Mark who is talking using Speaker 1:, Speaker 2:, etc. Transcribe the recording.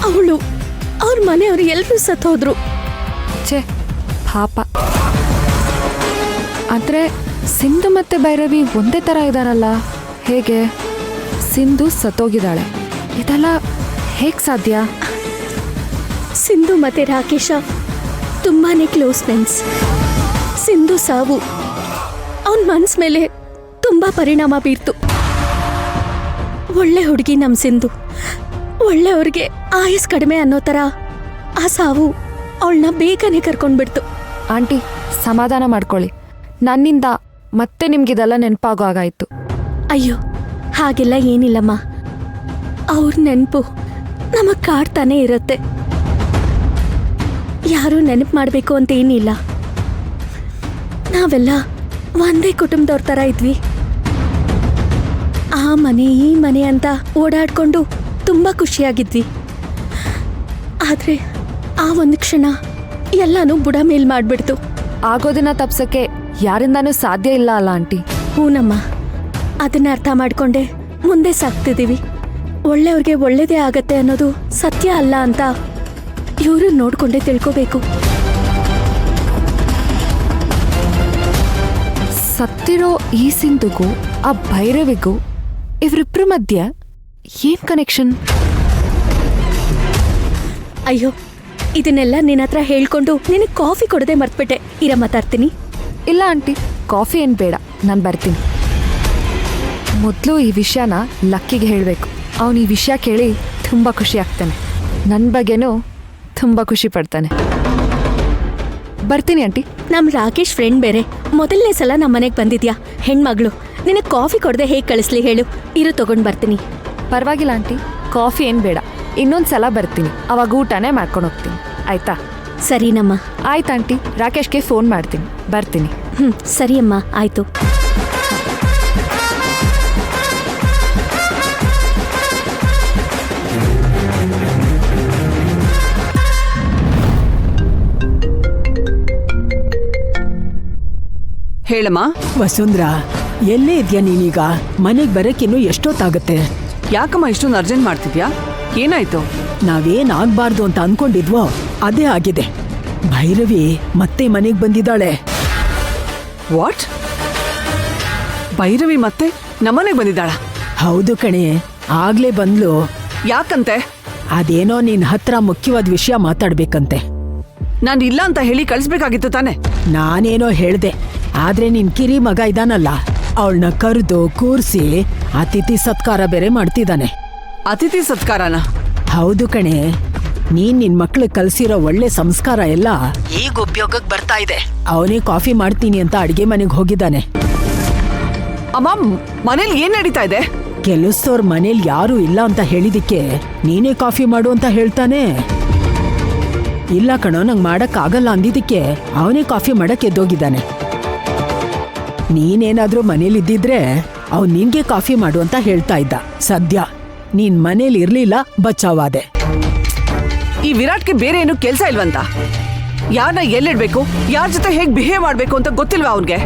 Speaker 1: ಅವಳು ಅವ್ರ ಮನೆಯವರು ಎಲ್ಲರೂ ಸತ್ತೋದ್ರು.
Speaker 2: ಛೇ ಪಾಪ. ಆದರೆ ಸಿಂಧು ಮತ್ತೆ ಭೈರವಿ ಒಂದೇ ಥರ ಇದ್ದಾರಲ್ಲ, ಹೇಗೆ? ಸಿಂಧು ಸತ್ತೋಗಿದ್ದಾಳೆ, ಇದೆಲ್ಲ ಹೇಗೆ ಸಾಧ್ಯ?
Speaker 1: ಸಿಂಧು ಮತ್ತೆ ರಾಕೇಶ ತುಂಬಾನೇ ಕ್ಲೋಸ್ ಫ್ರೆಂಡ್ಸ್. ಸಿಂಧು ಸಾವು ಅವನ ಮನ್ಸ್ ಮೇಲೆ ತುಂಬಾ ಪರಿಣಾಮ ಬೀರ್ತು. ಒಳ್ಳೆ ಹುಡುಗಿ ನಮ್ ಸಿಂಧು, ಒಳ್ಳೆಯವ್ರಿಗೆ ಆಯಸ್ ಕಡಿಮೆ ಅನ್ನೋ ಥರ ಆ ಸಾವು ಅವಳನ್ನ ಬೇಗನೆ ಕರ್ಕೊಂಡ್ಬಿಡ್ತು.
Speaker 2: ಆಂಟಿ ಸಮಾಧಾನ ಮಾಡ್ಕೊಳ್ಳಿ, ನನ್ನಿಂದ ಮತ್ತೆ ನಿಮ್ಗಿದೆಲ್ಲ ನೆನಪಾಗೋ ಆಗಾಯ್ತು.
Speaker 1: ಅಯ್ಯೋ ಹಾಗೆಲ್ಲ ಏನಿಲ್ಲಮ್ಮ, ಅವ್ರ ನೆನಪು ನಮಗ್ ಕಾಡ್ತಾನೆ ಇರುತ್ತೆ. ಯಾರು ನೆನಪು ಮಾಡಬೇಕು ಅಂತ ಏನಿಲ್ಲ. ನಾವೆಲ್ಲ ಒಂದೇ ಕುಟುಂಬದವ್ರ ಥರ ಇದ್ವಿ. ಆ ಮನೆ ಈ ಮನೆ ಅಂತ ಓಡಾಡ್ಕೊಂಡು ತುಂಬ ಖುಷಿಯಾಗಿದ್ವಿ. ಆದರೆ ಆ ಒಂದು ಕ್ಷಣ ಎಲ್ಲನೂ ಬುಡ ಮೇಲ್ ಮಾಡಿಬಿಡ್ತು.
Speaker 2: ಆಗೋದನ್ನ ತಪ್ಸಕ್ಕೆ ಯಾರಿಂದಾನೂ ಸಾಧ್ಯ ಇಲ್ಲ ಅಲ್ಲ ಆಂಟಿ?
Speaker 1: ಹೂನಮ್ಮ, ಅದನ್ನ ಅರ್ಥ ಮಾಡ್ಕೊಂಡೆ ಮುಂದೆ ಸಾಗ್ತಿದ್ದೀವಿ. ಒಳ್ಳೆಯವ್ರಿಗೆ ಒಳ್ಳೇದೇ ಆಗತ್ತೆ ಅನ್ನೋದು ಸತ್ಯ ಅಲ್ಲ ಅಂತ ಇವರು ನೋಡ್ಕೊಂಡೇ ತಿಳ್ಕೋಬೇಕು.
Speaker 2: ಸತ್ತಿರೋ ಈ ಸಿಂಧುಗೂ ಆ ಭೈರವಿಗೂ ಇವರಿಬ್ಬರ ಮಧ್ಯೆ ಏನ್ ಕನೆಕ್ಷನ್?
Speaker 1: ಅಯ್ಯೋ ಇದನ್ನೆಲ್ಲ ನಿನ್ನ ಹತ್ರ ಹೇಳ್ಕೊಂಡು ನಿನಗೆ ಕಾಫಿ ಕೊಡದೆ ಮರ್ತ್ಬಿಟ್ಟೆ. ಇರಮ್ಮ ತರ್ತೀನಿ.
Speaker 2: ಇಲ್ಲ ಆಂಟಿ, ಕಾಫಿ ಏನು ಬೇಡ, ನಾನು ಬರ್ತೀನಿ. ಮೊದಲು ಈ ವಿಷಯನ ಲಕ್ಕಿಗೆ ಹೇಳಬೇಕು. ಅವನು ಈ ವಿಷಯ ಕೇಳಿ ತುಂಬ ಖುಷಿ ಆಗ್ತಾನೆ, ನನ್ನ ಬಗ್ಗೆನೂ ತುಂಬ ಖುಷಿ ಪಡ್ತಾನೆ. ಬರ್ತೀನಿ ಆಂಟಿ.
Speaker 1: ನಮ್ಮ ರಾಕೇಶ್ ಫ್ರೆಂಡ್ ಬೇರೆ, ಮೊದಲನೇ ಸಲ ನಮ್ಮ ಮನೆಗೆ ಬಂದಿದ್ಯಾ, ಹೆಣ್ಮಗಳು. ನಿನಗೆ ಕಾಫಿ ಕೊಡದೆ ಹೇಗೆ ಕಳಿಸ್ಲಿ ಹೇಳು? ಇರು ತಗೊಂಡು ಬರ್ತೀನಿ.
Speaker 2: ಪರವಾಗಿಲ್ಲ ಆಂಟಿ, ಕಾಫಿ ಏನು ಬೇಡ, ಇನ್ನೊಂದು ಸಲ ಬರ್ತೀನಿ, ಅವಾಗ ಊಟನೇ ಮಾಡ್ಕೊಂಡು ಹೋಗ್ತೀನಿ, ಆಯ್ತಾ?
Speaker 1: ಸರಿನಮ್ಮ.
Speaker 2: ಆಯ್ತು ಆಂಟಿ, ರಾಕೇಶ್ಗೆ ಫೋನ್ ಮಾಡ್ತೀನಿ, ಬರ್ತೀನಿ.
Speaker 1: ಸರಿಯಮ್ಮ, ಆಯಿತು.
Speaker 3: ಹೇಳಮ್ಮ.
Speaker 4: ವಸುಂಧ್ರಾ, ಎಲ್ಲೇ ಇದೆಯಾ ನೀನೀಗ? ಮನೆಗೆ ಬರಕ್ಕಿನ್ನು ಎಷ್ಟೊತ್ತಾಗತ್ತೆ?
Speaker 3: ಯಾಕಮ್ಮ ಇಷ್ಟೊಂದು ಅರ್ಜೆಂಟ್ ಮಾಡ್ತಿದ್ಯಾ? ಏನಾಯ್ತು?
Speaker 4: ನಾವೇನಾಗ್ಬಾರ್ದು ಅಂತ ಅನ್ಕೊಂಡಿದ್ವೋ ಅದೇ ಆಗಿದೆ. ಭೈರವಿ ಮತ್ತೆ ಮನೆಗೆ ಬಂದಿದ್ದಾಳೆ.
Speaker 3: ವಾಟ್? ಭೈರವಿ ಮತ್ತೆ ನಮ್ಮನೆಗೆ ಬಂದಿದ್ದಾಳ?
Speaker 4: ಹೌದು ಕಣೆ, ಆಗ್ಲೇ ಬಂದ್ಲು.
Speaker 3: ಯಾಕಂತೆ?
Speaker 4: ಅದೇನೋ ನಿನ್ ಹತ್ರ ಮುಖ್ಯವಾದ ವಿಷಯ ಮಾತಾಡ್ಬೇಕಂತೆ.
Speaker 3: ನಾನು ಇಲ್ಲ ಅಂತ ಹೇಳಿ ಕಳಿಸ್ಬೇಕಾಗಿತ್ತು ತಾನೆ?
Speaker 4: ನಾನೇನೋ ಹೇಳ್ದೆ, ಆದ್ರೆ ನಿನ್ ಕಿರಿ ಮಗ ಇದಾನಲ್ಲ, ಅವಳನ್ನ ಕರೆದು ಕೂರ್ಸಿ ಅತಿಥಿ ಸತ್ಕಾರ ಬೇರೆ ಮಾಡ್ತಿದ್ದಾನೆ.
Speaker 3: ಅತಿಥಿ ಸತ್ಕಾರನ?
Speaker 4: ಹೌದು ಕಣೆ, ನೀನ್ ನಿನ್ ಮಕ್ಳಿಗೆ ಕಲ್ಸಿರೋ ಒಳ್ಳೆ ಸಂಸ್ಕಾರ ಎಲ್ಲ ಈಗ ಉಪಯೋಗಕ್ಕೆ ಬರ್ತಾ ಇದೆ. ಅವನೇ ಕಾಫಿ ಮಾಡ್ತೀನಿ ಅಂತ ಅಡಿಗೆ ಮನೆಗೆ ಹೋಗಿದ್ದಾನೆ.
Speaker 3: ಅಮ್ಮ, ಮನೇಲಿ ಏನ್ ನಡೀತಾ ಇದೆ?
Speaker 4: ಕೆಲಸದವ್ರ ಮನೇಲಿ ಯಾರು ಇಲ್ಲ ಅಂತ ಹೇಳಿದಿಕ್ಕೆ ನೀನೇ ಕಾಫಿ ಮಾಡು ಅಂತ ಹೇಳ್ತಾನೆ. ಇಲ್ಲ ಕಣೋ, ನಂಗೆ ಮಾಡಕ್ ಆಗಲ್ಲ ಅಂದಿದ್ದಕ್ಕೆ ಅವನೇ ಕಾಫಿ ಮಾಡಕ್ ಎದ್ದೋಗಿದ್ದಾನೆ. ನೀನೇನಾದ್ರೂ ಮನೇಲಿ ಇದ್ದಿದ್ರೆ ಅವ್ನು ನಿನ್ಗೆ ಕಾಫಿ ಮಾಡು ಅಂತ ಹೇಳ್ತಾ ಇದ್ದ. ಸದ್ಯ ನೀನ್ ಮನೇಲಿ ಇರ್ಲಿಲ್ಲ, ಬಚಾವಾದೆ.
Speaker 3: ಈ ವಿರಾಟ್ಗೆ ಬೇರೆ ಏನು ಕೆಲ್ಸ ಇಲ್ವಂತ? ಯಾರನ್ನ ಎಲ್ಲಿಡ್ಬೇಕು, ಯಾರ ಜೊತೆ ಹೇಗ್ ಬಿಹೇವ್ ಮಾಡ್ಬೇಕು ಅಂತ ಗೊತ್ತಿಲ್ವಾ ಅವನ್ಗೆ?